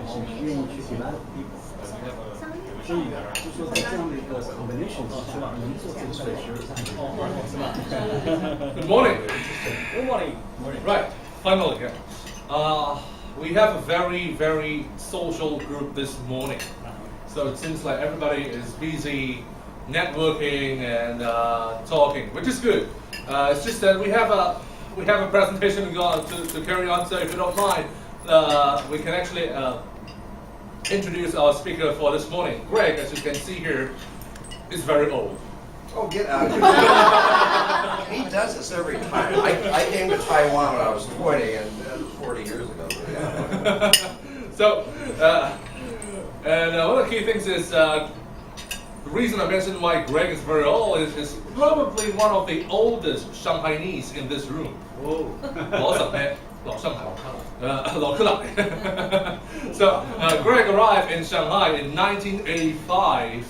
是愿意去 develop people。所以就说在这样的一个 combination 之下，能做这个事情是很重要的，是吧 Good morning. Good morning. Right, finally. We have a very social group this morning. So it seems like everybody is busy networking and talking, which is good. It's just that we have a presentation to carry on. So if you don't mind, we can actually introduce our speaker for this morning. Greg, as you can see here, is very old. Oh, get out of here. He does this every time. I came to Taiwan when I was 20, and 40 years ago. Yeah. So, one of the key things is the reason I mentioned why Greg is very old is probably one of the oldest Shanghainese in this room. Oh. 老上海，老克朗。So Greg arrived in Shanghai in 1985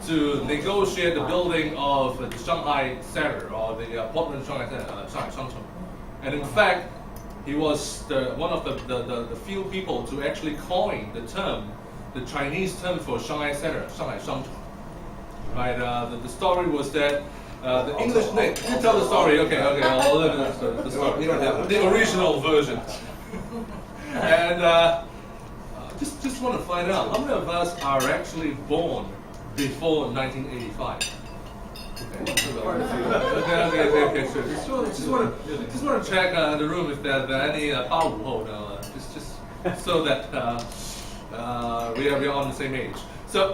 to negotiate the building of the Shanghai Center, or the Portland Shanghai Center, Shanghai Shangcheng. And in fact, he was one of the few people to actually coin the term, the Chinese term for Shanghai Center, Shanghai Shangcheng. Right? The story was that the English name. You tell the story. Okay. I'll leave the story. We don't have the original version. And just want to find out how many of us are actually born before 1985. Okay, sure. Just want to check the room if there are any 85后, just so that we are on the same age. So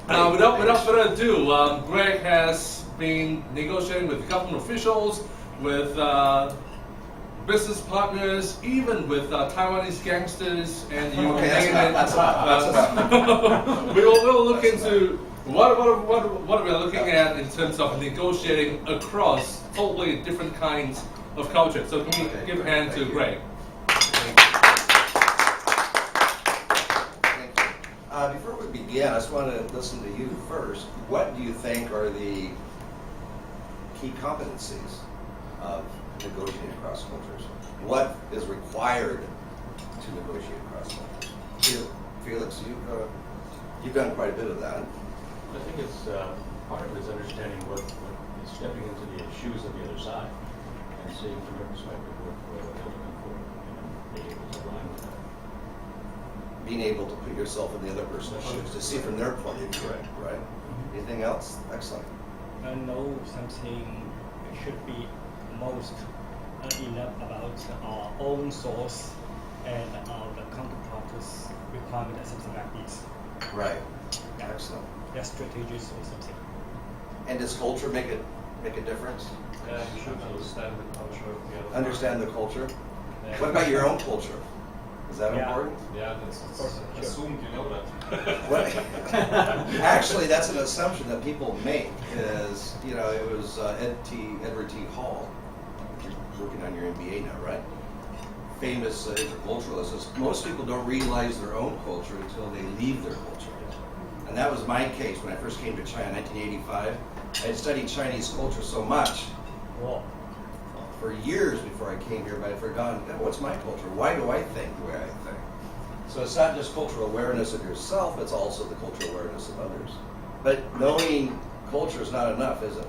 without further ado, Greg has been negotiating with government officials, with business partners, even with Taiwanese gangsters, and you name it. We will look into what we are looking at in terms of negotiating across totally different kinds of culture. So can we give a hand to Greg? Before we begin, I just want to listen to you first. What do you think are the key competencies of negotiating across cultures? What is required to negotiate across cultures? Felix, you've done quite a bit of that. I think it's part of it is understanding what is stepping into the shoes of the other side and seeing from their perspective what they're looking for and being able to align with that. Being able to put yourself in the other person's shoes to see from their point of view, right? Anything else? Excellent. I know something should be most enough about our own source and the counterpart's requirement and something like this. Right. Yeah. Excellent. That's strategies or something. And does culture make a difference? Yeah, you should understand the culture of the other. Understand the culture? Yeah. What about your own culture? Is that important? Yeah, that's assumed you know that. What? Actually, that's an assumption that people make. Is it was Edward T. Hall. You're working on your MBA now, right? Famous interculturalist says most people don't realize their own culture until they leave their culture. And that was my case when I first came to China in 1985. I had studied Chinese culture so much for years before I came here, but I'd forgotten, what's my culture? Why do I think the way I think? So it's not just cultural awareness of yourself, it's also the cultural awareness of others. But knowing culture is not enough, is it?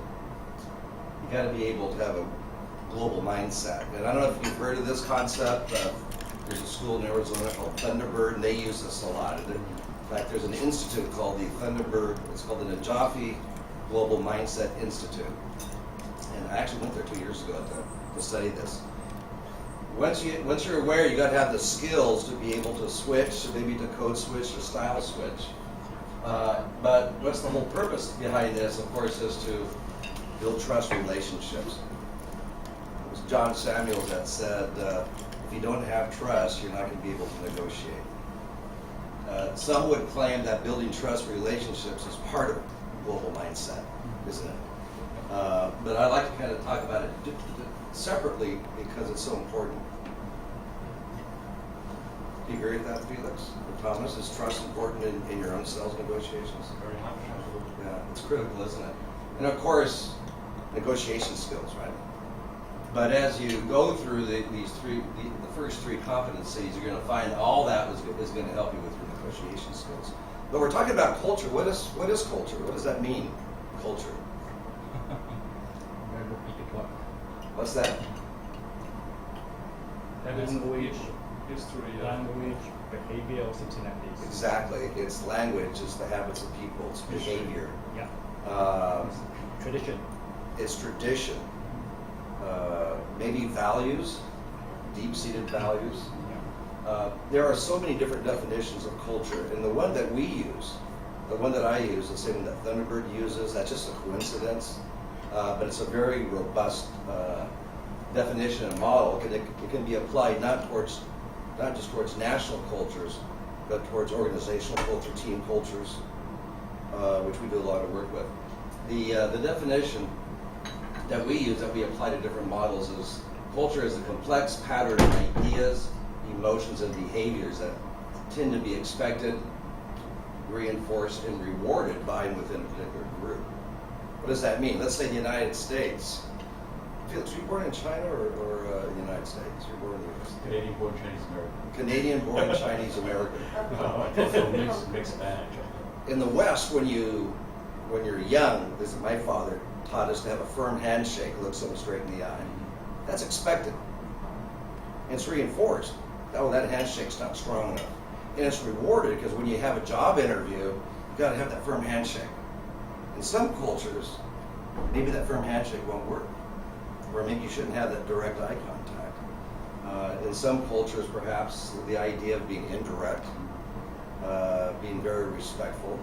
You got to be able to have a global mindset. And I don't know if you've heard of this concept. There's a school in Arizona called Thunderbird, and they use this a lot. In fact, there's an institute called the Thunderbird, it's called the Najafi Global Mindset Institute. And I actually went there 2 years ago to study this. Once you're aware, you got to have the skills to be able to switch, maybe to code switch or style switch. But what's the whole purpose behind this, of course, is to build trust relationships. It was John Samuels that said, if you don't have trust, you're not going to be able to negotiate. Some would claim that building trust relationships is part of global mindset, isn't it? But I like to kind of talk about it separately because it's so important. Do you agree with that, Felix? Or Thomas, is trust important in your own sales negotiations? Very much. Yeah, it's critical, isn't it? And of course, negotiation skills, right? But as you go through the first three competencies, you're going to find all that is going to help you with your negotiation skills. But we're talking about culture. What is culture? What does that mean? Culture. What's that? Language, history, language, behavior, or something like this. Exactly. It's language. It's the habits of people. It's behavior. Yeah. Tradition. It's tradition. Maybe values, deep-seated values. There are so many different definitions of culture, and the one that we use, the one that I use, the same that Thunderbird uses, that's just a coincidence, but it's a very robust definition and model. It can be applied not just towards national cultures, but towards organizational culture, team cultures, which we do a lot of work with. The definition that we use, that we apply to different models, is culture is a complex pattern of ideas, emotions, and behaviors that tend to be expected, reinforced, and rewarded by and within a particular group. What does that mean? Let's say the United States. Felix, were you born in China or the United States? You were born in the US. Canadian-born Chinese American. Canadian-born Chinese American. So mixed bag. In the West, when you're young, this is my father taught us to have a firm handshake, look someone straight in the eye. That's expected. And it's reinforced. Oh, that handshake's not strong enough. And it's rewarded because when you have a job interview, you've got to have that firm handshake. In some cultures, maybe that firm handshake won't work. Or maybe you shouldn't have that direct eye contact. In some cultures, perhaps, the idea of being indirect, being very respectful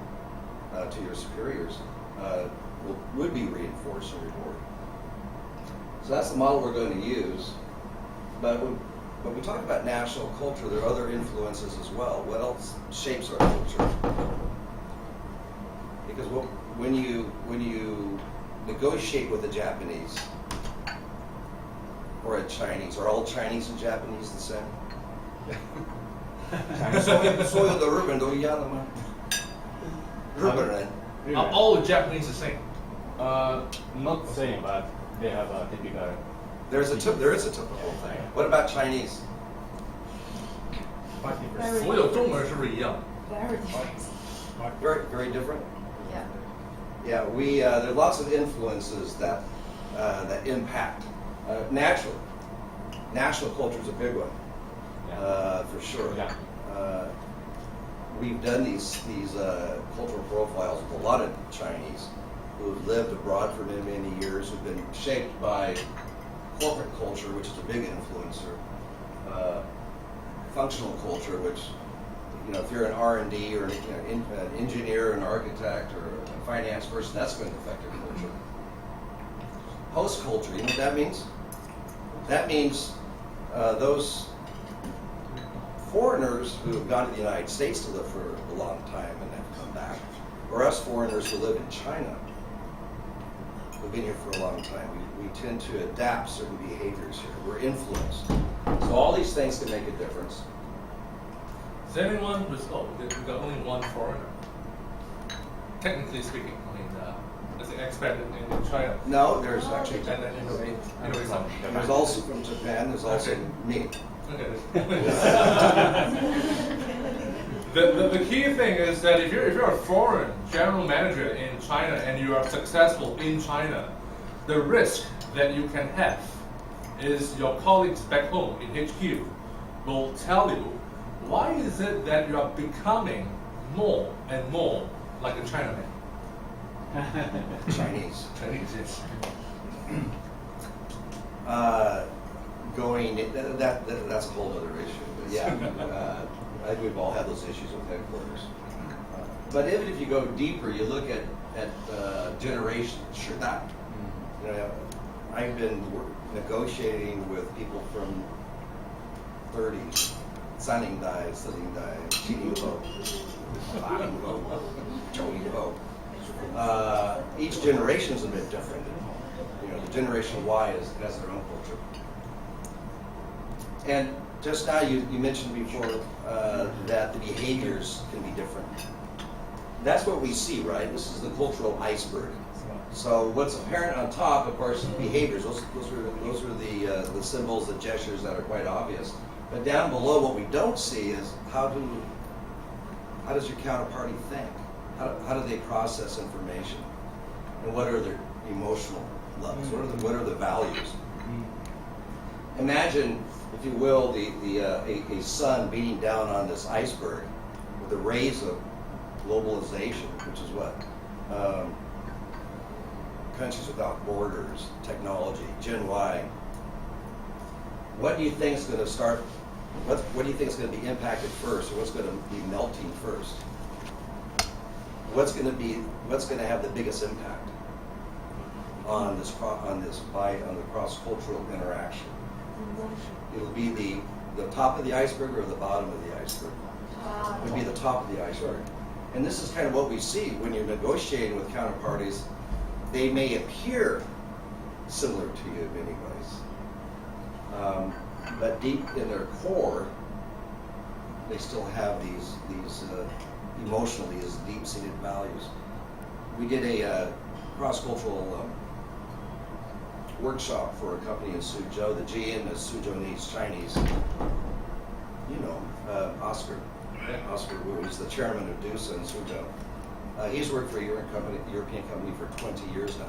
to your superiors, would be reinforced and rewarded. So that's the model we're going to use. But when we talk about national culture, there are other influences as well. What else shapes our culture? Because when you negotiate with a Japanese or a Chinese, are all Chinese and Japanese the same? Are all Japanese the same? Not the same, but they have a typical. There is a typical thing. What about Chinese? Quite different. 所有中文是不是一样？ Very different. Very, very different. Yeah. Yeah, there are lots of influences that impact. Naturally, national culture is a big one, for sure. Yeah. We've done these cultural profiles with a lot of Chinese who have lived abroad for many, many years, who've been shaped by corporate culture, which is a big influencer, functional culture, which, if you're an R&D or an engineer, an architect, or a finance person, that's going to affect your culture. Host culture, you know what that means? That means those foreigners who have gone to the United States to live for a long time and have come back, or us foreigners who live in China, who've been here for a long time, we tend to adapt certain behaviors here. We're influenced. So all these things can make a difference. Is anyone we've got only one foreigner? Technically speaking, I mean, as an expat in China. No, there's actually, And then anyway, some. there's also from Japan, there's also me. Okay. The key thing is that if you're a foreign general manager in China and you are successful in China, the risk that you can have is your colleagues back home in HQ will tell you, why is it that you are becoming more and more like a Chinaman? Chinese. Chinese, yes. That's a whole other issue. But yeah, I think we've all had those issues with headquarters. But even if you go deeper, you look at generations. Sure, that. I've been negotiating with people from 30s, Sanning Dai, Chinimo, Chouyibo. Each generation is a bit different. The generation Y has their own culture. And just now you mentioned before that the behaviors can be different. That's what we see, right? This is the cultural iceberg. So what's apparent on top, of course, is behaviors. Those are the symbols, the gestures that are quite obvious. But down below, what we don't see is how does your counterparty think? How do they process information? And what are their emotional levels? What are the values? Imagine, if you will, a sun beating down on this iceberg with the rays of globalization, which is what? Countries without borders, technology, Gen Y. What do you think is going to start? What do you think is going to be impacted first, or what's going to be melting first? What's going to have the biggest impact on the cross-cultural interaction? It'll be the top of the iceberg or the bottom of the iceberg. It would be the top of the iceberg. And this is kind of what we see when you're negotiating with counterparties. They may appear similar to you in many ways, but deep in their core, they still have these emotionally as deep-seated values. We did a cross-cultural workshop for a company in Suzhou. The GM is Suzhou-Nese Chinese. You know, Oscar Wu. He's the chairman of DUSA in Suzhou. He's worked for a European company for 20 years now.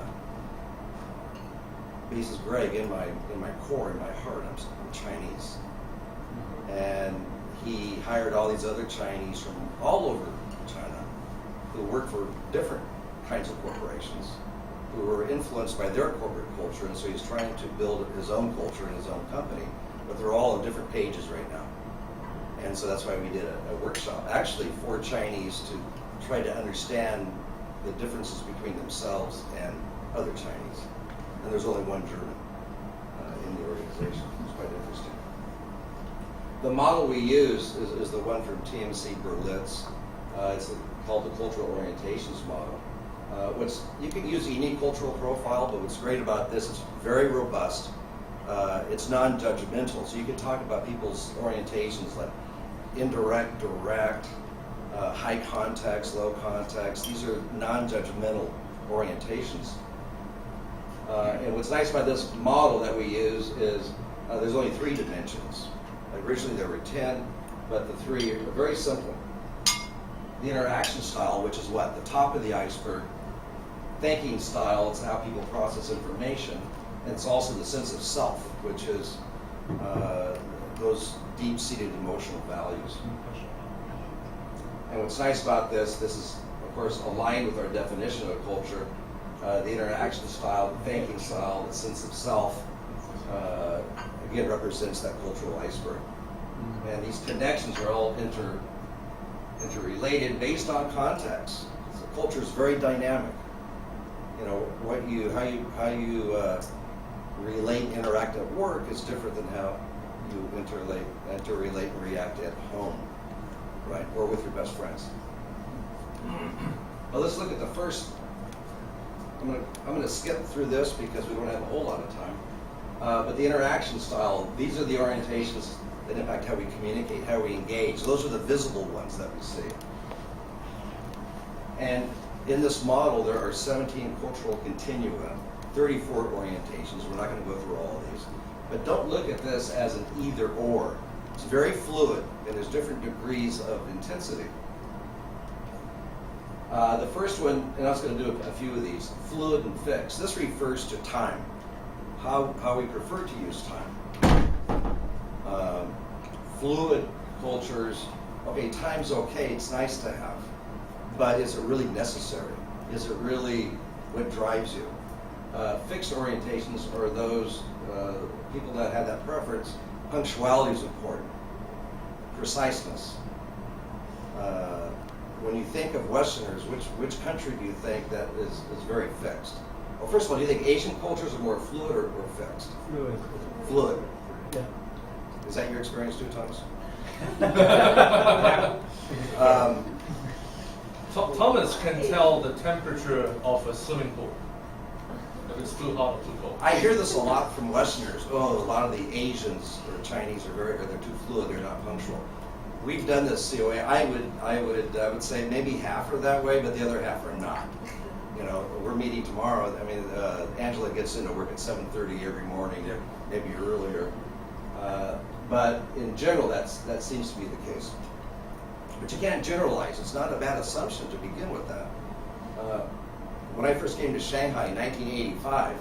But he says, Greg, in my core, in my heart, I'm Chinese. And he hired all these other Chinese from all over China who work for different kinds of corporations, who were influenced by their corporate culture, and so he's trying to build his own culture in his own company. But they're all on different pages right now. And so that's why we did a workshop, actually for Chinese to try to understand the differences between themselves and other Chinese. And there's only one German in the organization. It's quite interesting. The model we use is the one from TMC Berlitz. It's called the Cultural Orientations Model. You can use a unique cultural profile, but what's great about this, it's very robust. It's non-judgmental, so you can talk about people's orientations like indirect, direct, high context, low context. These are non-judgmental orientations. And what's nice about this model that we use is there's only 3 dimensions. Originally there were 10, but the 3 are very simple. The interaction style, which is what? The top of the iceberg. Thinking style, it's how people process information. And it's also the sense of self, which is those deep-seated emotional values. And what's nice about this is, of course, aligned with our definition of culture. The interaction style, the thinking style, the sense of self, again, represents that cultural iceberg. And these connections are all interrelated based on context. So culture is very dynamic. You know, how you relate and interact at work is different than how you interrelate and react at home, right? Or with your best friends. Well, let's look at the first. I'm going to skip through this because we don't have a whole lot of time. But the interaction style, these are the orientations that impact how we communicate, how we engage. Those are the visible ones that we see. And in this model, there are 17 cultural continua, 34 orientations. We're not going to go through all of these. But don't look at this as an either or. It's very fluid, and there's different degrees of intensity. The first one, and I was going to do a few of these, fluid and fixed. This refers to time, how we prefer to use time. Fluid cultures, okay, time's okay, it's nice to have, but is it really necessary? Is it really what drives you? Fixed orientations are those people that have that preference. Punctuality is important. Preciseness. When you think of Westerners, which country do you think that is very fixed? Well, first of all, do you think Asian cultures are more fluid or fixed? Fluid. Fluid. Yeah. Is that your experience too, Thomas? Thomas can tell the temperature of a swimming pool. If it's too hot or too cold. I hear this a lot from Westerners. Oh, a lot of the Asians or Chinese they're too fluid, they're not punctual. We've done this COA. I would say maybe half are that way, but the other half are not. You know, we're meeting tomorrow. I mean, Angela gets into work at 7:30 every morning, Yeah. maybe earlier. But in general, that seems to be the case. But you can't generalize. It's not a bad assumption to begin with that. When I first came to Shanghai in 1985,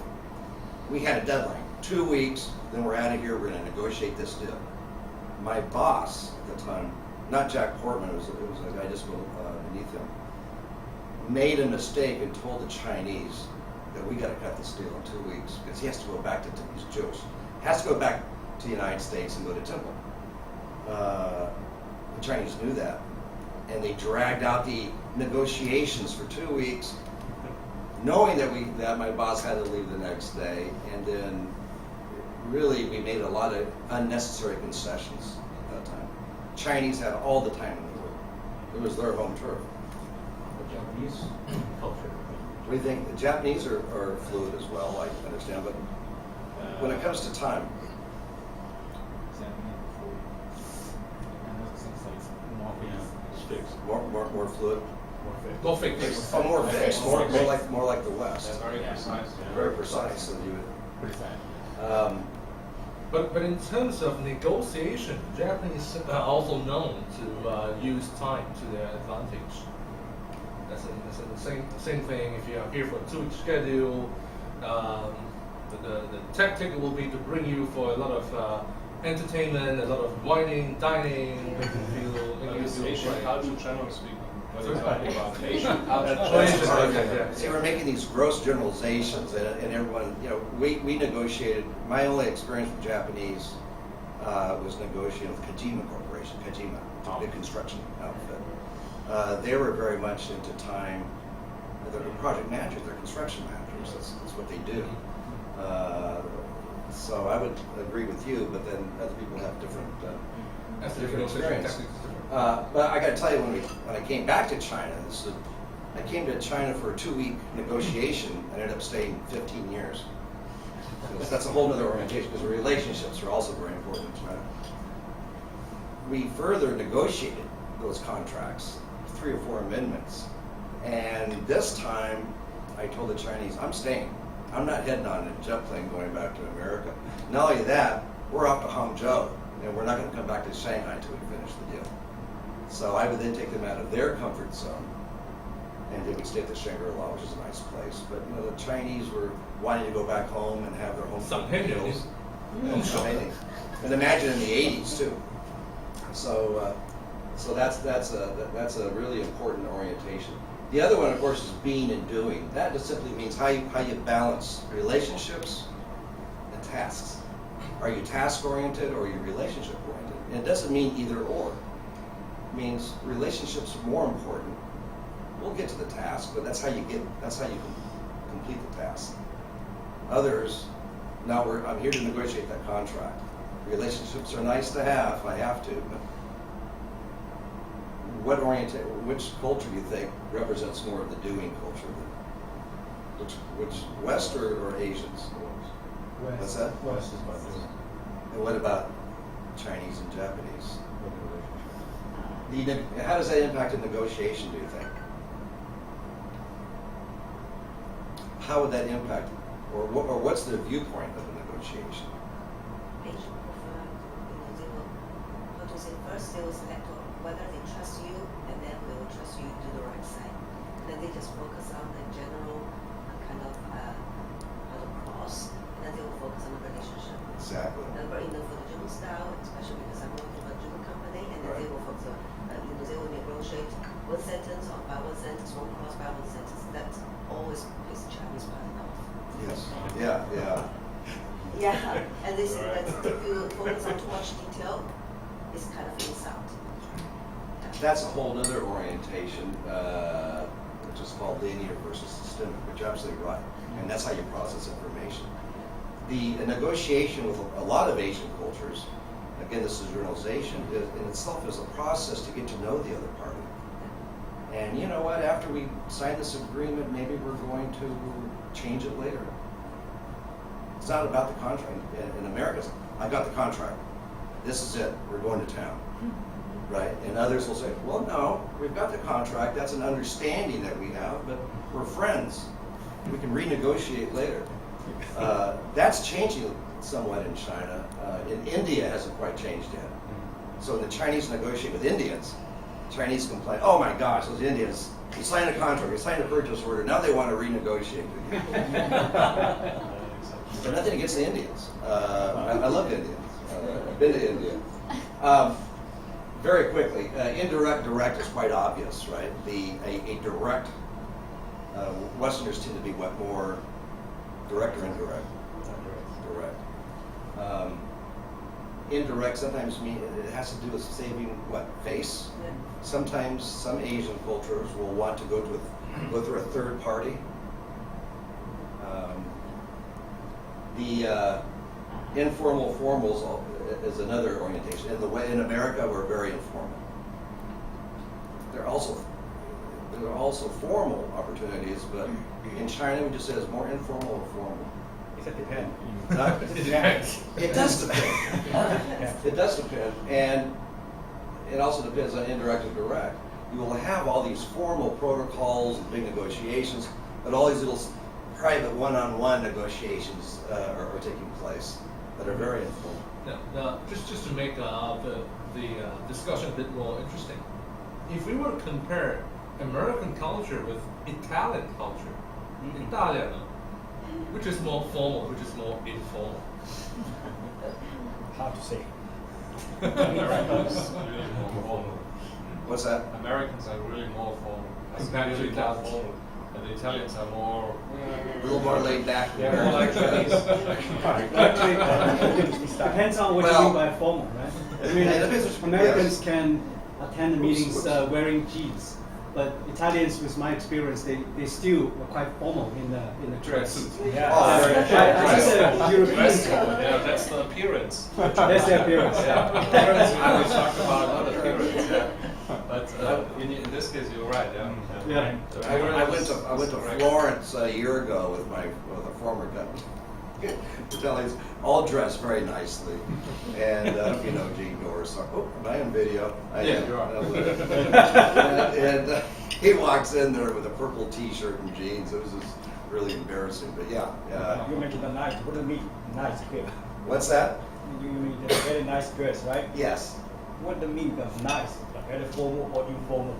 we had a deadline, 2 weeks, then we're out of here, we're going to negotiate this deal. My boss at the time, not Jack Portman, it was a guy just beneath him, made a mistake and told the Chinese that we got to cut this deal in 2 weeks because he has to go back to, he's Jewish, has to go back to the United States and go to temple. The Chinese knew that, and they dragged out the negotiations for 2 weeks, knowing that my boss had to leave the next day, and then really we made a lot of unnecessary concessions at that time. Chinese had all the time in the world. It was their home turf. The Japanese culture. We think the Japanese are fluid as well, I understand, but when it comes to time, It's fixed. more fluid, More fixed. oh, more fixed, more like the West. Very precise. Very precise, so you would. But in terms of negotiation, Japanese are also known to use time to their advantage. That's the same thing. If you are here for a 2-week schedule, the tactic will be to bring you for a lot of entertainment, a lot of whining, dining, make you feel Asian great. culture, generally speaking. When Sorry? you're talking about Asian culture. Asian culture, yeah. See, we're making these gross generalizations, and everyone, you know, we negotiated. My only experience with Japanese was negotiating with Kajima Corporation, Kajima, big construction outfit. They were very much into time. They're project managers, they're construction managers. That's what they do. So I would agree with you, but then other people have different experience. But I got to tell you, when I came back to China, I came to China for a 2-week negotiation and ended up staying 15 years. That's a whole other orientation, because the relationships are also very important in China. We further negotiated those contracts, 3 or 4 amendments, and this time I told the Chinese, I'm staying. I'm not heading on a jet plane going back to America. Not only that, we're off to Hangzhou, and we're not going to come back to Shanghai until we finish the deal. So I would then take them out of their comfort zone, and they would stay at the Shangri-La, which is a nice place. But you know, the Chinese were wanting to go back home and have their home cooked meals. And imagine in the 80s too. So that's a really important orientation. The other one, of course, is being and doing. That just simply means how you balance relationships and tasks. Are you task-oriented or are you relationship-oriented? And it doesn't mean either or. It means relationships are more important. We'll get to the task, but that's how you complete the task. Others, I'm here to negotiate that contract. Relationships are nice to have, I have to, but which culture do you think represents more of the doing culture? Which West or Asians? West. What's that? West is about doing. And what about Chinese and Japanese? How does that impact a negotiation, do you think? How would that impact, or what's the viewpoint of a negotiation? Asian prefer, they will, how to say, first they will select whether they trust you, and then they will trust you to do the right side. And then they just focus on the general kind of how to cross, and then they will focus on the relationship. Exactly. And for the German style, especially because I'm working for a German company, and then Right. they will focus on, they will negotiate one sentence by one sentence, one clause by one sentence. That always pisses Chinese part off. Yes. Yeah. Yeah, and they say that if you focus on too much detail, it's kind of insult. That's a whole other orientation, which is called linear versus systemic, which you're absolutely right. And that's how you process information. The negotiation with a lot of Asian cultures, again, this is generalization, in itself is a process to get to know the other party. And you know what, after we sign this agreement, maybe we're going to change it later. It's not about the contract. In America, I've got the contract. This is it. We're going to town. right? And others will say, well, no, we've got the contract, that's an understanding that we have, but we're friends. We can renegotiate later. That's changing somewhat in China. In India, it hasn't quite changed yet. So when the Chinese negotiate with Indians, Chinese complain, oh my gosh, those Indians, we signed a contract, we signed a purchase order, now they want to renegotiate with you. But nothing against the Indians. I love Indians. I've been to India. Very quickly, indirect, direct is quite obvious, right? A direct, Westerners tend to be what, more direct or indirect? Direct. Indirect sometimes it has to do with saving what, face. Yeah. Sometimes some Asian cultures will want to go through a third party. The informal formals is another orientation. In America, we're very informal. There are also formal opportunities, but in China, we just say it's more informal or formal. It depends. It depends. It does depend. It does depend, and it also depends on indirect and direct. You will have all these formal protocols and big negotiations, but all these little private one-on-one negotiations are taking place that are very informal. Now, just to make the discussion a bit more interesting, if we were to compare American culture with Italian culture, Italian, which is more formal, which is more informal? Hard to say. Americans are really more formal. What's that? Americans are really more formal. Compared to Really more Italians. formal. And the Italians are more. A little more laid back. Yeah, more like Chinese. Depends on what you Well, mean by formal, right? I mean, it depends what you- Americans yes. can attend the meetings Whoops. wearing jeans, but Italians, with my experience, they still are quite formal in the dress. Tracksuit. Yeah, Oh, that's a European Dress style. code, yeah, that's the appearance. That's the appearance. Appearance, we always talk about not appearance, yeah. But in this case, you're right, yeah. Yeah. The I went appearance to is correct. Florence a year ago with a former company. Italians all dressed very nicely, and I don't know if you know Gene Doris. Oh, am I on video? I Yeah, am. you are. And he walks in there with a purple T-shirt and jeans. It was just really embarrassing. But yeah. You mentioned the nice. What do you mean nice here? What's that? You mean a very nice dress, right? Yes. What do you mean by nice? Very formal or informal?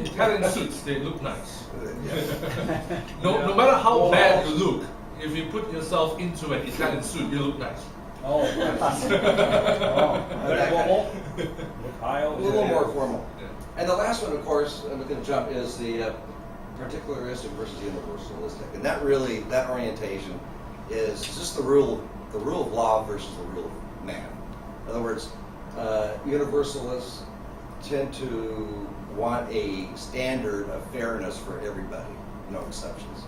Italian suits, they look nice. Yeah. No matter how bad you look, if you put yourself into an Italian suit, you look nice. Oh, very formal. A little more formal. Yeah. And the last one, of course, I'm going to jump, is the particularistic versus universalistic. And that orientation is just the rule of law versus the rule of man. In other words, universalists tend to want a standard of fairness for everybody, no exceptions.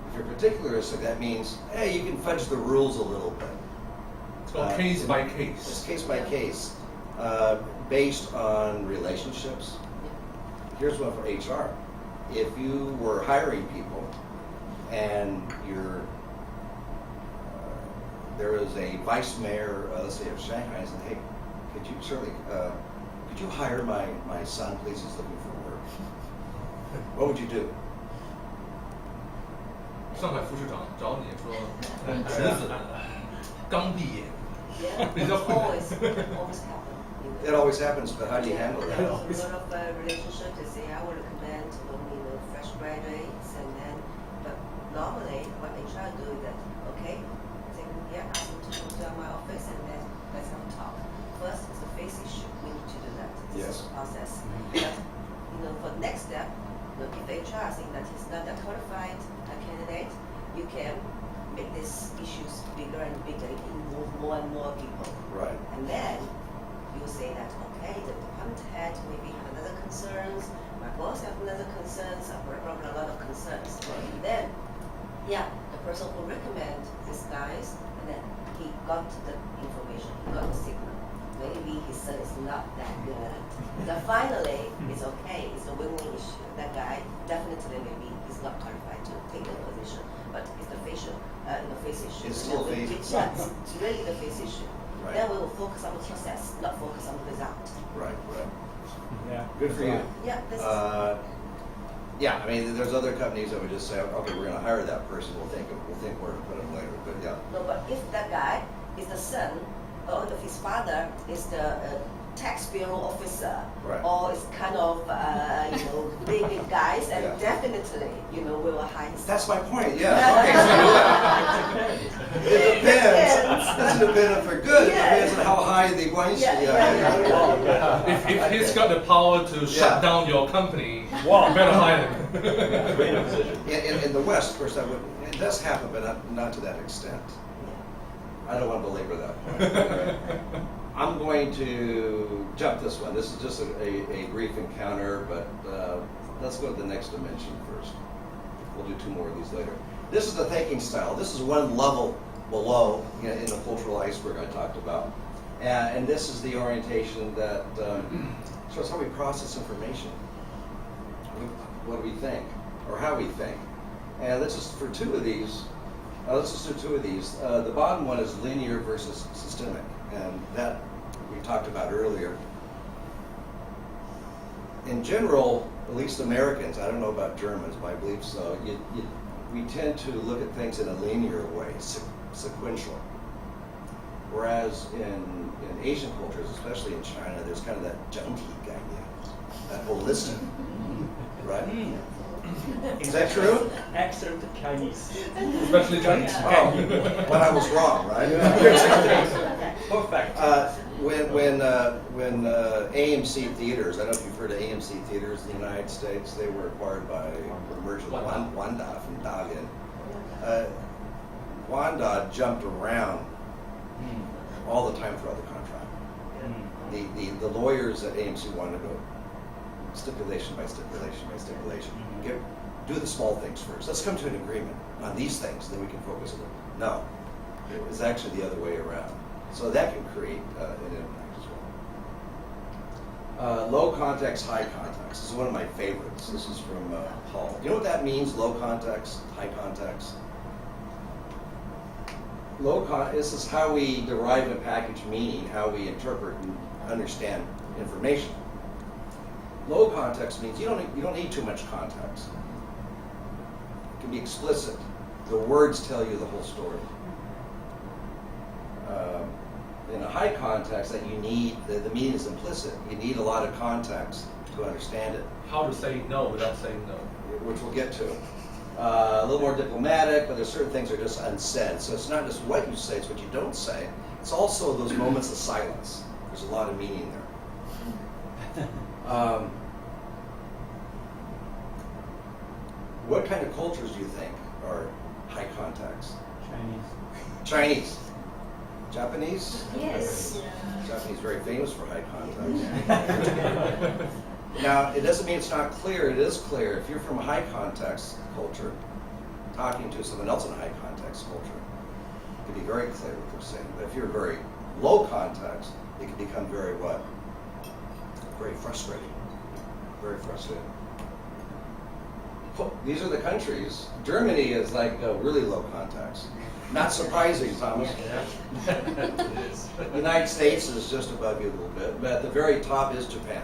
If you're particularistic, that means, hey, you can fudge the rules a little bit. It's called case by It's case. case by case, based on relationships. Here's one for HR. If you were hiring people and there is a vice mayor, let's say of Shanghai, and said, hey, could you hire my son, please? He's looking for work. What would you do? 上海副市长找你说，侄子刚毕业， Yeah, It's just- always happen. It always happens, but how do you handle Yeah, that? a lot of relationship, they say, I will recommend only the fresh graduates, and then, but normally what they try to do is that, okay, say, yeah, ask them to come to my office and then let's have a talk. First is the face issue, we need to do that. This is Yes. the process. But, for the next step, look, if HR think that he's not a qualified candidate, you can make these issues bigger and bigger, involve more and more people. Right. And then you say that, okay, the department head maybe have another concerns, my boss have another concerns, blah, blah, blah, a lot of concerns. Right. And then, yeah, the person who recommend these guys, and then he got the information, he got the signal. Maybe his son is not that good. But finally, it's okay, it's a win-win issue. That guy, definitely maybe he's not qualified to take the position, but it's the face issue. It's still a face. Yeah, it's really the face issue. Right. then we will focus on the process, not focus on the result. Right. Yeah. Good for you. Yeah, this is. Yeah, I mean, there's other companies that would just say, okay, we're going to hire that person. We'll think where to put them later. But yeah. No, but if that guy is the son, or if his father is the tax bureau officer, Right. or is kind of big guys, and Yeah. definitely we will hire his. That's my point. Yeah. Okay. So it depends. It doesn't depend for good. It depends on how high the guanxi. If he's got the power to shut down your company, you better hire him. Great position. In the West, of course, that would it does happen, but not to that extent. I don't want to belabor that point. I'm going to jump this one. This is just a brief encounter, but let's go to the next dimension first. We'll do 2 more of these later. This is the thinking style. This is one level below in the cultural iceberg I talked about. And this is the orientation that shows how we process information. What do we think, or how we think. And let's just, for 2 of these, let's just do 2 of these. The bottom one is linear versus systemic, and that we talked about earlier. In general, at least Americans, I don't know about Germans, but I believe so, we tend to look at things in a linear way, sequential. Whereas in Asian cultures, especially in China, there's kind of that junti idea, that holistic, right? Is that true? Excellent Chinese. Especially Chinese. Oh, but I was wrong, right? Perfect. When AMC theaters, I don't know if you've heard of AMC theaters in the United States, they were acquired by the merger of Wanda from Dalian. Wanda jumped around all the time throughout the contract. The lawyers at AMC wanted to go stipulation by stipulation by stipulation. Do the small things first. Let's come to an agreement on these things, then we can focus on them. No, it was actually the other way around. So that can create an impact as well. Low context, high context. This is one of my favorites. This is from Paul. You know what that means, low context, high context? This is how we derive and package meaning, how we interpret and understand information. Low context means you don't need too much context. It can be explicit. The words tell you the whole story. In a high context, that you need the meaning is implicit. You need a lot of context to understand it, How to say no without saying no. which we'll get to. A little more diplomatic, but there's certain things that are just unsaid. So it's not just what you say; it's what you don't say. It's also those moments of silence. There's a lot of meaning there. What kind of cultures do you think are high context? Chinese. Japanese? Yes. Japanese very famous for high context. Now, it doesn't mean it's not clear. It is clear. If you're from a high context culture, talking to someone else in a high context culture, it can be very clear what they're saying. But if you're very low context, it can become very what? Very frustrating. Very frustrating. These are the countries. Germany is like really low context. Not surprising, Thomas. It is. The United States is just above you a little bit, but at the very top is Japan.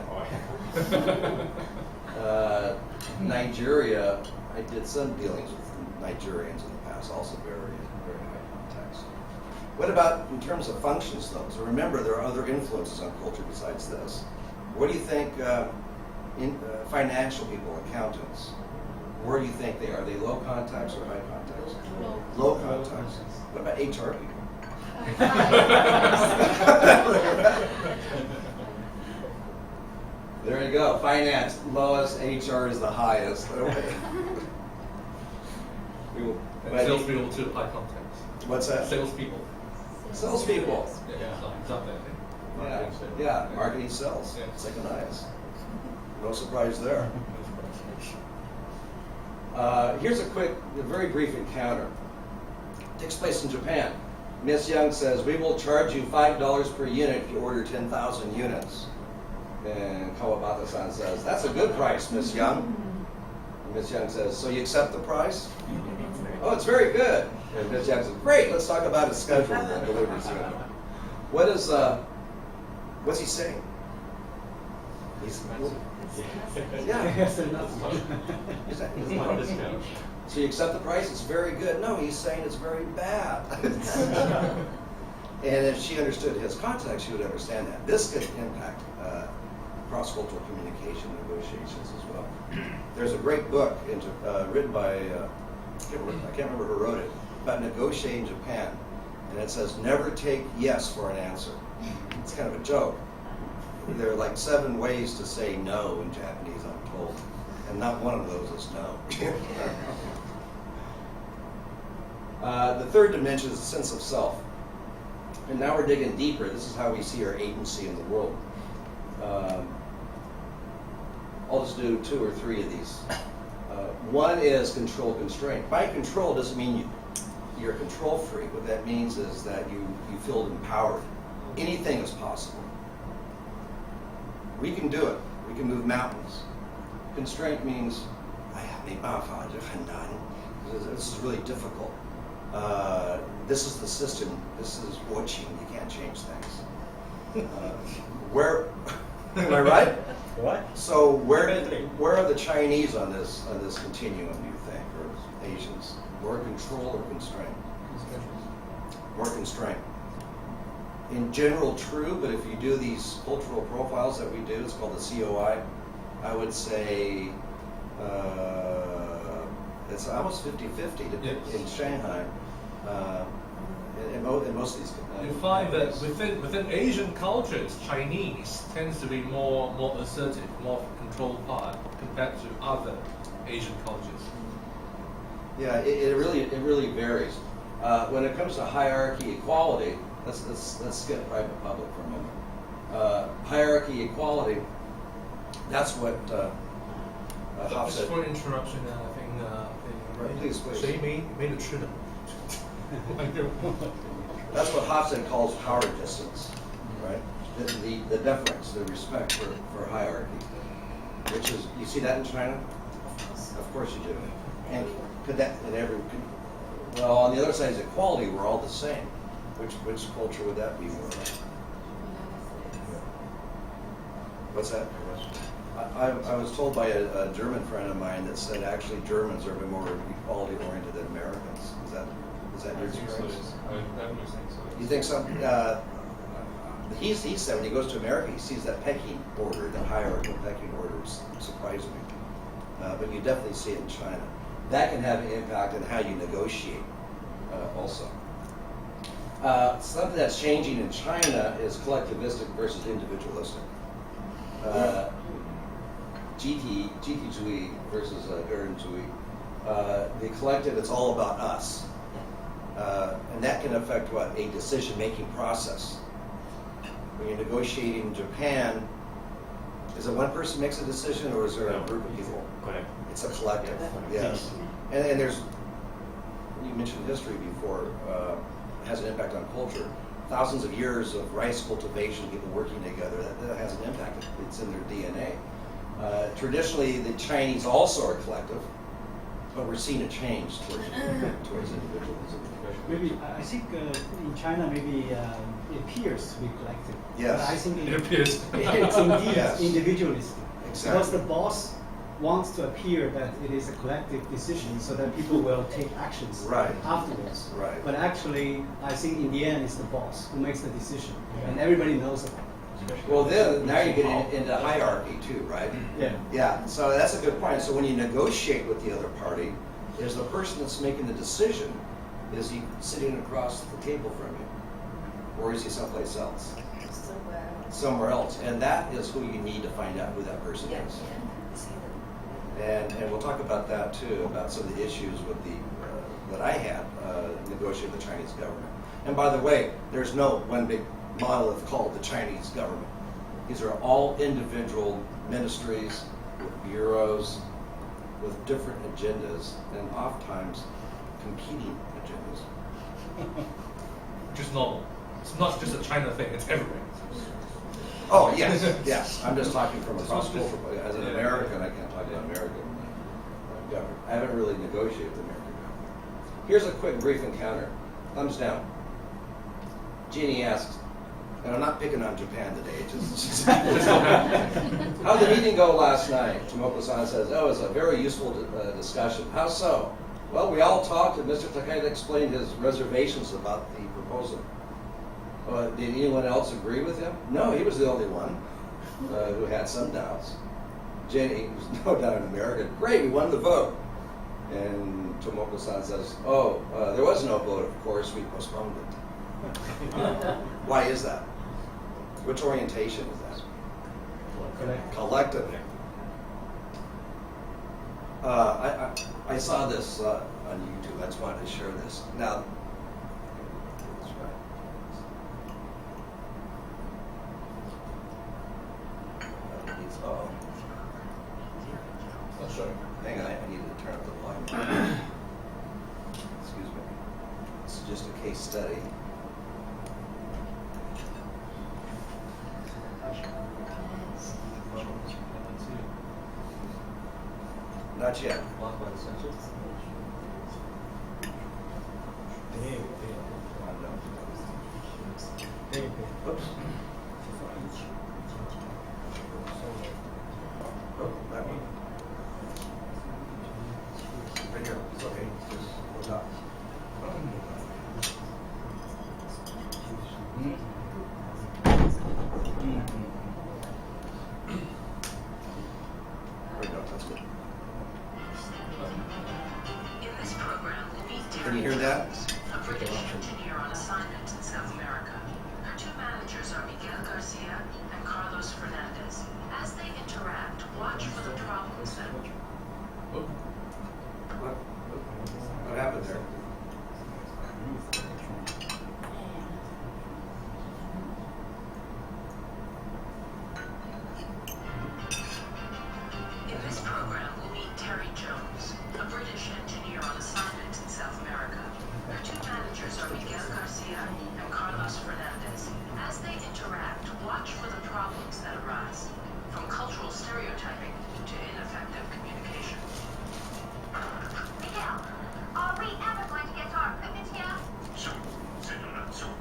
Nigeria, I did some dealings with Nigerians in the past, also very, very high context. What about in terms of functions, though? So remember, there are other influences on culture besides this. What do you think financial people, accountants, where do you think they are? Are they low context or high context? Low context. What about HR people? There you go. Finance, lowest. HR is the highest. And salespeople too, high context. What's that? Salespeople. Salespeople. Yeah, exactly. Yeah. Marketing sells. Yeah. Second highest. No surprise there. Here's a very brief encounter. It takes place in Japan. Miss Young says, "We will charge you $5 per unit if you order 10,000 units." And Kawabata-san says, "That's a good price, Miss Young." And Miss Young says, "So you accept the price?" "Oh, it's very good." And Miss Young says, "Great, let's talk about a schedule and delivery schedule." What's he saying? He's, yeah. It's not a discount. So you accept the price, it's very good. No, he's saying it's very bad. And if she understood his context, she would understand that. This could impact cross-cultural communication negotiations as well. There's a great book written by, I can't remember who wrote it, about negotiating Japan. And it says, never take yes for an answer. It's kind of a joke. There are like 7 ways to say no in Japanese, I'm told. And not one of those is no. The third dimension is the sense of self. And now we're digging deeper. This is how we see our agency in the world. I'll just do 2 or 3 of these. One is control constraint. By control doesn't mean you're a control freak. What that means is that you feel empowered. Anything is possible. We can do it. We can move mountains. Constraint means, this is really difficult. This is the system. This is watching. You can't change things. Where? Am I right? What? So where are the Chinese on this continuum? Do you think, or Asians? More control or constraint? More constraint. In general, true. But if you do these cultural profiles that we do, it's called the COI. I would say it's almost 50-50 in Shanghai. In most of these. You find that within Asian cultures, Chinese tends to be more assertive, more controlled part compared to other Asian cultures. Yeah, it really varies. When it comes to hierarchy equality, let's skip private public for a moment. Hierarchy equality, that's what Hoff Just said. for interruption, I think. Right, please. 谁没得吃的？ That's what Hobson calls power distance, right? The deference, the respect for hierarchy, which is, you see that in China? Of course you do. And could that in every? Well, on the other side is equality. We're all the same. Which culture would that be more like? What's that? I was told by a German friend of mine that said actually Germans are a bit more equality oriented than Americans. Is that your experience? I definitely think so. You think so? He said when he goes to America, he sees that pecking order, the hierarchical pecking order, surprised me. But you definitely see it in China. That can have an impact on how you negotiate also. Something that's changing in China is collectivistic versus individualistic. GT versus Gurren-Zui. The collective, it's all about us. And that can affect a decision-making process. When you're negotiating in Japan, is it one person makes a decision or is there a group of people? Correct. It's a collective, yes. And there's, you mentioned history before, has an impact on culture. Thousands of years of rice cultivation, people working together, that has an impact. It's in their DNA. Traditionally, the Chinese also are collective, but we're seeing a change towards individualism. Maybe, I think in China, maybe it appears to be collective. Yes. But I think It appears. it's indeed Yes. individualistic. Exactly. Because the boss wants to appear that it is a collective decision so that people will take actions Right. afterwards. Right. But actually, I think in the end, it's the boss who makes the decision. And everybody knows it. Well, then, now you get into hierarchy too, right? Yeah. Yeah, so that's a good point. So when you negotiate with the other party, is the person that's making the decision, is he sitting across the table from you? Or is he someplace else? Somewhere else. And that is who you need to find out who that person is. And we'll talk about that too, about some of the issues with that I had negotiating with the Chinese government. And by the way, there's no one big monolith called the Chinese government. These are all individual ministries with bureaus with different agendas and oftentimes competing agendas. Which is normal. It's not just a China thing, it's everywhere. Oh, yes, yes. I'm just talking from a cross-cultural point. As an American, I can't talk about American government. I haven't really negotiated with the American government. Here's a quick brief encounter. Thumbs down. Jeannie asks, And I'm not picking on Japan today, just how did the meeting go last night? Tomoko-san says, oh, it was a very useful discussion. How so? Well, we all talked and Mr. Takeda explained his reservations about the proposal. Did anyone else agree with him? No, he was the only one who had some doubts. Jenny, who's no doubt in America, great, we won the vote. And Tomoko-san says, oh, there was no vote, of course, we postponed it. Why is that? Which orientation is that? Collective. I saw this on YouTube. I just wanted to share this. Now, that's right. Oh, Sure. hang on, I need to turn up the volume. Excuse me. This is just a case study. Not yet. Oops. Oh, that one. Right here. It's okay. Just hold up. There we go. That's good. In this program, we'll meet Can you hear that? a British engineer on assignment in South America. Her two managers are Miguel Garcia and Carlos Fernandez. As they interact, watch for the problems that What happened there? In this program, we'll meet Terry Jones, a British engineer on assignment in South America. Her two managers are Miguel Garcia and Carlos Fernandez. As they interact, watch for the problems that arise, from cultural stereotyping to ineffective communication. Miguel, are we ever going to get our equipment here? Soon, Senora, soon.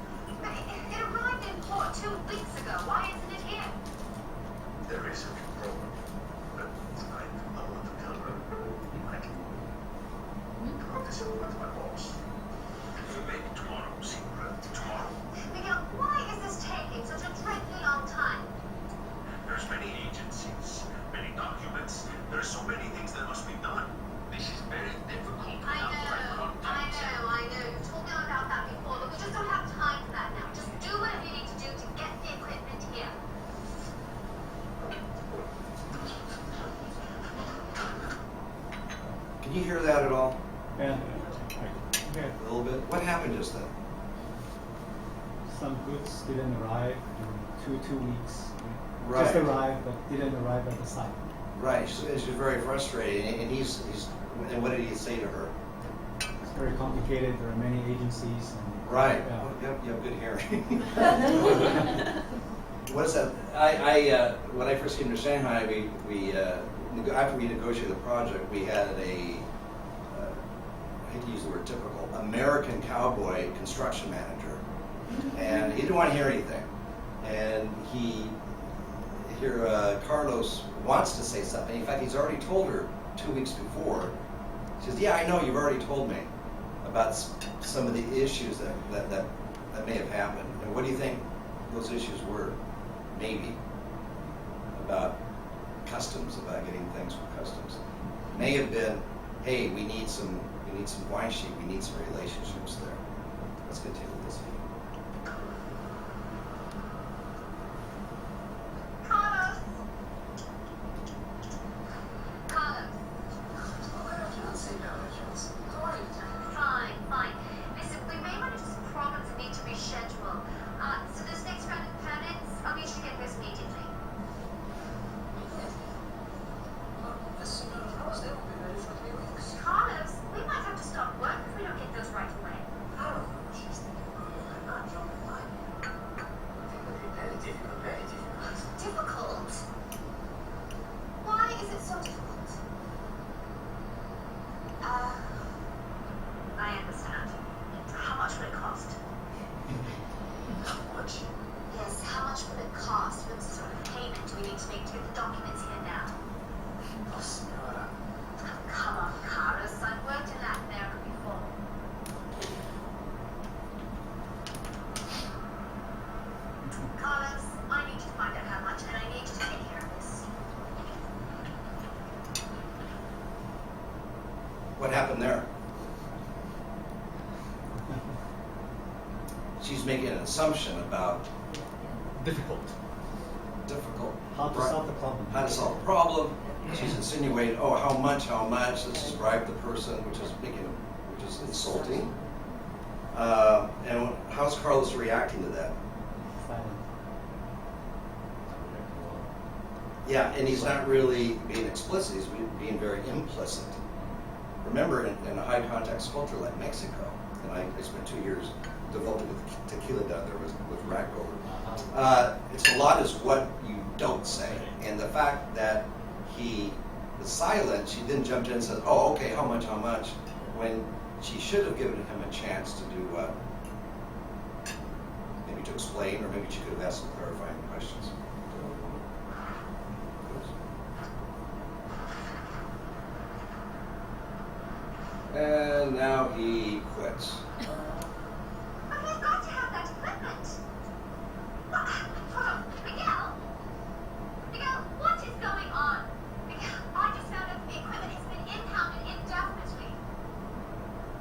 It arrived in port 2 weeks ago. Why isn't it here? There is a problem, but I want to tell her. This is with my boss. Maybe tomorrow, secret. Tomorrow. Miguel, why is this taking such a dreadfully long time? There's many agencies, many documents. There are so many things that must be done. This is very difficult. I know. You told me all about that before, but we just don't have time for that now. Just do whatever you need to do to get the equipment here. Can you hear that at all? Yeah. A little bit? What happened just then? Some goods didn't arrive in two weeks. Right. Just arrived, but didn't arrive at the site. Right. She's very frustrated, and he's. And what did he say to her? It's very complicated. There are many agencies. And, Right. Yeah. Oh, you have good hearing. What is that? When I first came to Shanghai, after we negotiated the project, we had I hate to use the word typical, American cowboy construction manager, and he didn't want to hear anything. And Carlos wants to say something. In fact, he's already told her 2 weeks before. She says, "Yeah, I know. You've already told me about some of the issues that may have happened. And what do you think those issues were? Maybe about customs, about getting things from customs. May have been, hey, we need some wine sheet. We need some relationships there. Let's continue this. Carlos! Fine. Listen, we may want to just probably need to reschedule. So this next round of permits, I'll need you to get those immediately. Carlos, we might have to stop work if we don't get those right away. What happened there? She's making an assumption about Difficult. How to right, solve the problem. how to solve a problem. She's insinuating, oh, how much, let's just bribe the person, which is insulting. And how's Carlos reacting to that? Silent. Yeah, and he's not really being explicit, he's being very implicit. Remember, in a high context culture like Mexico, and I spent 2 years developing tequila down there with rack rover. It's a lot is what you don't say. And the fact that he was silent, she then jumped in and said, oh, okay, how much, when she should have given him a chance to do what? Maybe to explain, or maybe she could have asked some clarifying questions. And now he quits. But we've got to have that equipment. Miguel! Miguel, what is going on? Miguel, I just found out the equipment has been impounded indefinitely.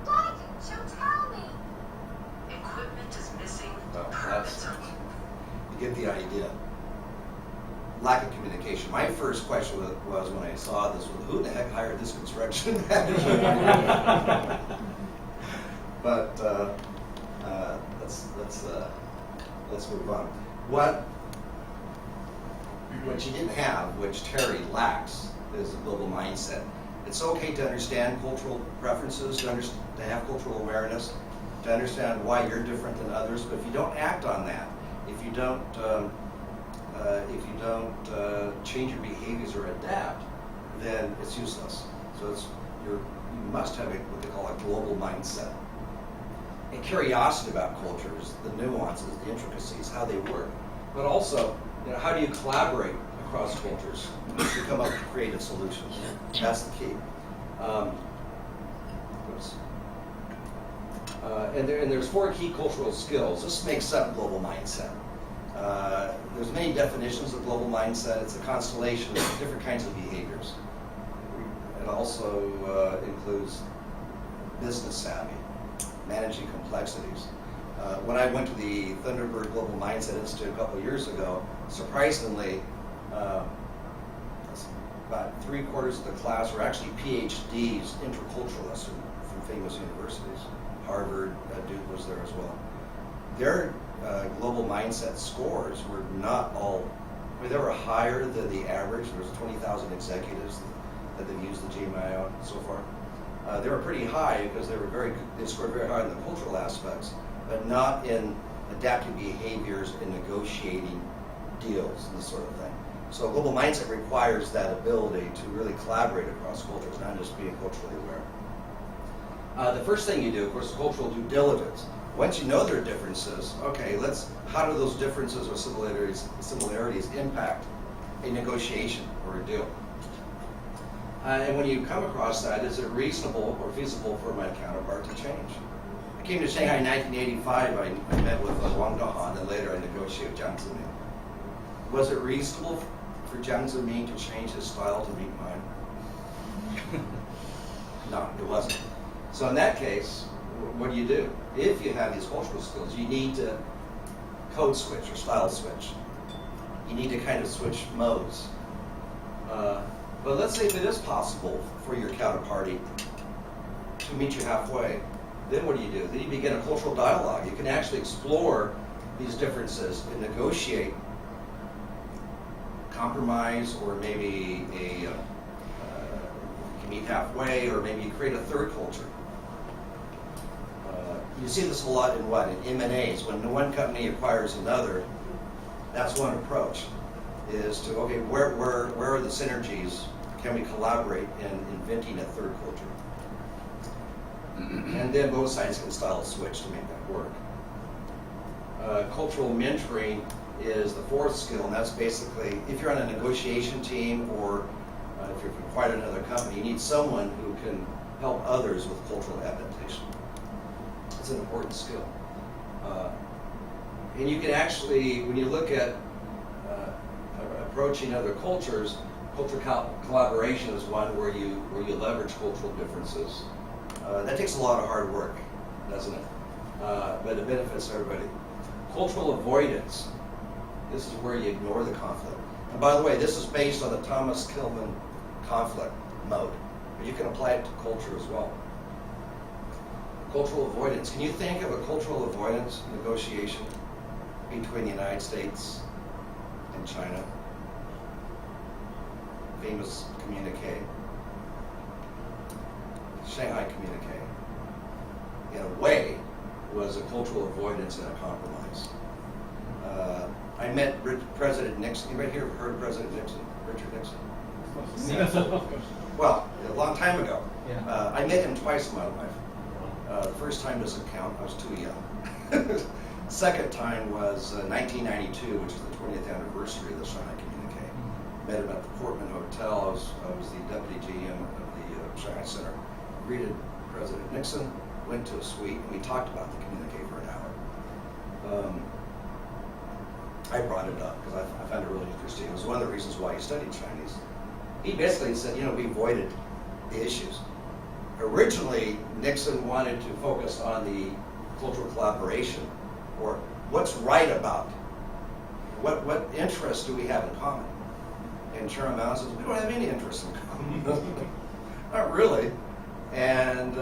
Why didn't you tell me? Equipment is missing. Well, Permits are you get the idea. Lack of communication. My first question was when I saw this, well, who the heck hired this construction manager? But let's move on. What she didn't have, which Terry lacks, is a global mindset. It's okay to understand cultural preferences, to have cultural awareness, to understand why you're different than others. But if you don't act on that, if you don't change your behaviors or adapt, then it's useless. So you must have what they call a global mindset. And curiosity about cultures, the nuances, the intricacies, how they work. But also, how do you collaborate across cultures to come up with creative solutions? That's the key. And there's 4 key cultural skills. This makes up global mindset. There's many definitions of global mindset. It's a constellation of different kinds of behaviors. It also includes business savvy, managing complexities. When I went to the Thunderbird Global Mindset Institute a couple of years ago, surprisingly, about 3/4 of the class were actually PhDs, interculturalists from famous universities. Harvard, Duke was there as well. Their global mindset scores were not all, they were higher than the average. There's 20,000 executives that they've used the GMI on so far. They were pretty high because they scored very high in the cultural aspects, but not in adapting behaviors and negotiating deals and this sort of thing. So global mindset requires that ability to really collaborate across cultures, not just being culturally aware. The first thing you do, of course, is cultural due diligence. Once you know there are differences, okay, how do those differences or similarities impact a negotiation or a deal? And when you come across that, is it reasonable or feasible for my counterpart to change? I came to Shanghai in 1985. I met with Wang Dahan, and later I negotiated with Jiang Zemin. Was it reasonable for Jiang Zemin to change his style to meet mine? No, it wasn't. So in that case, what do? If you have these cultural skills, you need to code switch or style switch. You need to kind of switch modes. But let's say if it is possible for your counterparty to meet you halfway, then what do? Then you begin a cultural dialogue. You can actually explore these differences and negotiate compromise, or maybe you can meet halfway, or maybe you create a third culture. You see this a lot in M&As. When one company acquires another, that's one approach, is to, okay, where are the synergies? Can we collaborate in inventing a third culture? And then both sides can style a switch to make that work. Cultural mentoring is the 4th skill, and that's basically, if you're on a negotiation team, or if you've acquired another company, you need someone who can help others with cultural adaptation. It's an important skill. And you can actually, when you look at approaching other cultures, Cultural collaboration is one where you leverage cultural differences. That takes a lot of hard work, doesn't it? But it benefits everybody. Cultural avoidance. This is where you ignore the conflict. And by the way, this is based on the Thomas Kilmann conflict mode. But you can apply it to culture as well. Cultural avoidance. Can you think of a cultural avoidance negotiation between the United States and China? Famous communique. Shanghai communique. In a way, was a cultural avoidance and a compromise. I met President Nixon. Anybody here heard of President Nixon? Richard Nixon? Well, a long time ago. Yeah. I met him twice in my life. The first time doesn't count. I was too young. Second time was 1992, which is the 20th anniversary of the Shanghai communique. Met him at the Portman Hotel. I was the deputy GM of the Shanghai Center. Greeted President Nixon, went to a suite, and we talked about the communique for an hour. I brought it up because I found it really interesting. It was one of the reasons why he studied Chinese. He basically said, we avoided the issues. Originally, Nixon wanted to focus on the cultural collaboration, or what's right about, what interests do we have in common? And Chairman Mao says, we don't have any interests in common. Not really. And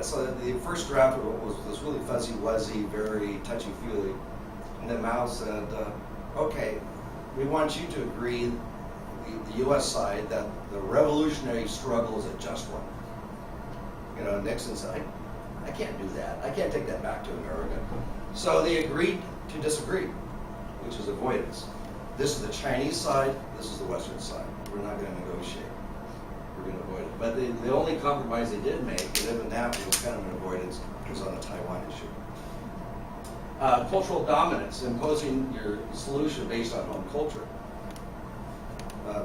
so the first draft was really fuzzy-wuzzy, very touchy-feely. And then Mao said, okay, we want you to agree, the U.S. side, that the revolutionary struggle is a just one. Nixon said, I can't do that. I can't take that back to America. So they agreed to disagree, which is avoidance. This is the Chinese side, this is the Western side. We're not going to negotiate. We're going to avoid it. But the only compromise they did make, and even that was kind of an avoidance, was on the Taiwan issue. Cultural dominance, imposing your solution based on home culture.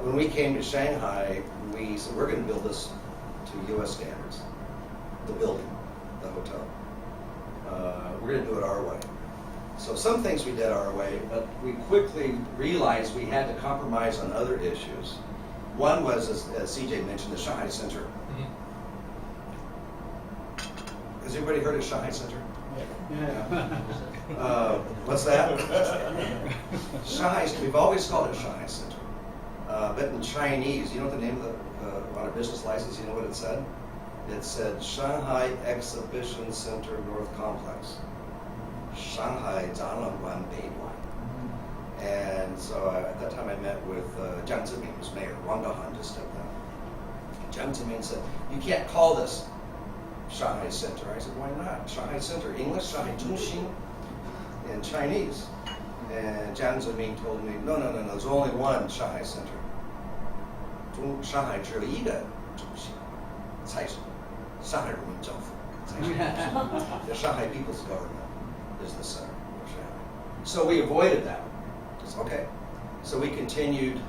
When we came to Shanghai, we said we're going to build this to U.S. standards. The building, the hotel. We're going to do it our way. So some things we did our way, but we quickly realized we had to compromise on other issues. One was, as CJ mentioned, the Shanghai Center. Mm-hmm. Has everybody heard of Shanghai Center? Yeah. What's that? Shanghai. We've always called it Shanghai Center. But in Chinese, you know what the name of on a business license, you know what it said? It said Shanghai Exhibition Center North Complex. Shanghai Zhanglangguan Beiguan. And so at that time I met with Jiang Zemin, who's mayor. Wang Dahan just stepped down. Jiang Zemin said, you can't call this Shanghai Center. I said, why not? Shanghai Center, English, Shanghai Zhongxin, in Chinese. And Jiang Zemin told me, no, there's only one Shanghai Center. Shanghai 只有一个中心，才是上海人民政府，才是the Shanghai People's Government is the center of Shanghai. So we avoided that. Just, okay. So we continued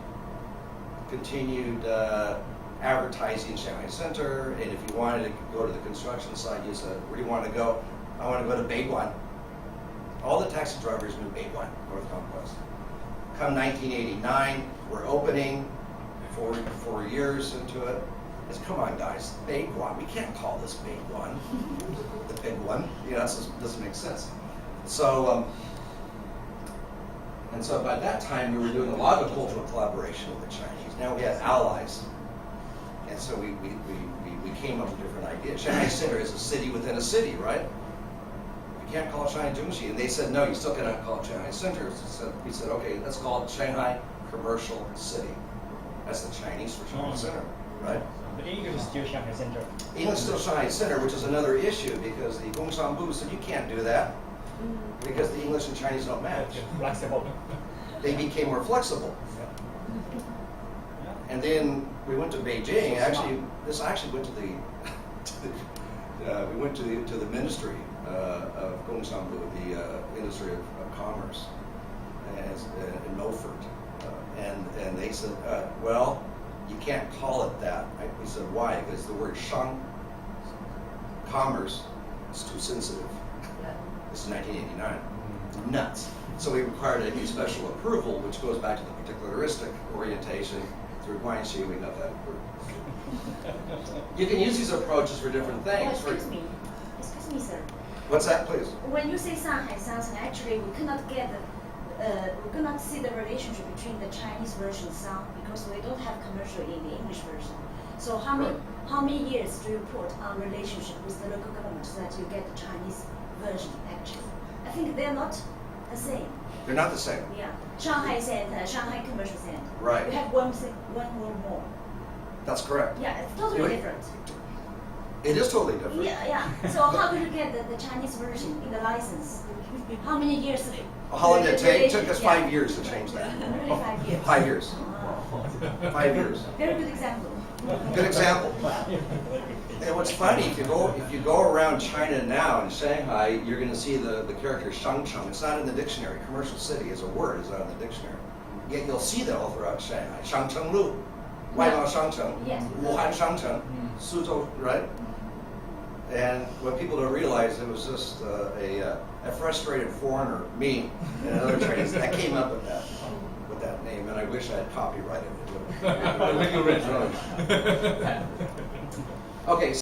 advertising Shanghai Center, and if you wanted to go to the construction site, you said, where do you want to go? I want to go to Beiguan. All the taxi drivers knew Beiguan, North Conquest. Come 1989, we're opening, 4 years into it. I said, come on guys, Beiguan, we can't call this Beiguan, the big one. This doesn't make sense. So, and so by that time we were doing a lot of cultural collaboration with the Chinese. Now we had allies. And so we came up with different ideas. Shanghai Center is a city within a city, right? You can't call it Shanghai Zhongxi. And they said, no, you still cannot call it Shanghai Center. So we said, okay, let's call it Shanghai Commercial City. That's the Chinese for Shanghai Center, right? But English is still Shanghai Center. English is still Shanghai Center, which is another issue because the Gongshanbu said, you can't do that because the English and Chinese don't match. Flexible. They became more flexible. And then we went to Beijing. This actually went to we went to the Ministry of Gongshanbu, the Ministry of Commerce, in Milford, and they said, well, you can't call it that. We said, why? Because the word shang, commerce, is too sensitive. This is 1989. Nuts. So we required a special approval, which goes back to the particularistic orientation. through Guanxi, we know that. You can use these approaches for different things. Excuse me, sir. What's that, please? When you say Shanghai, actually we cannot get we cannot see the relationship between the Chinese version sound because we don't have commercial in the English version. So how many years do you put on relationship with the local government so that you get the Chinese version actually? I think they're not the same. They're not the same. Yeah, Shanghai Center, Shanghai Commercial Center. Right. You have one word more. That's correct. Yeah, it's totally different. It is totally different. Yeah. So how do you get the Chinese version in the license? How many years? How long did it take? It took us 5 years to change that. Really 5 years? 5 years. 5 years. Very good example. Good example. And what's funny, if you go around China now in Shanghai, you're going to see the character shangcheng. It's not in the dictionary. Commercial city is a word, it's not in the dictionary. Yet you'll see that all throughout Shanghai. Shangcheng Lu, Wailao Shangcheng, Yes. Wuhan Shangcheng, Suzhou, right? And what people don't realize, it was just a frustrated foreigner, me, and other Chinese that came up with that name, and I wish I had copyrighted it. Make it original. Okay.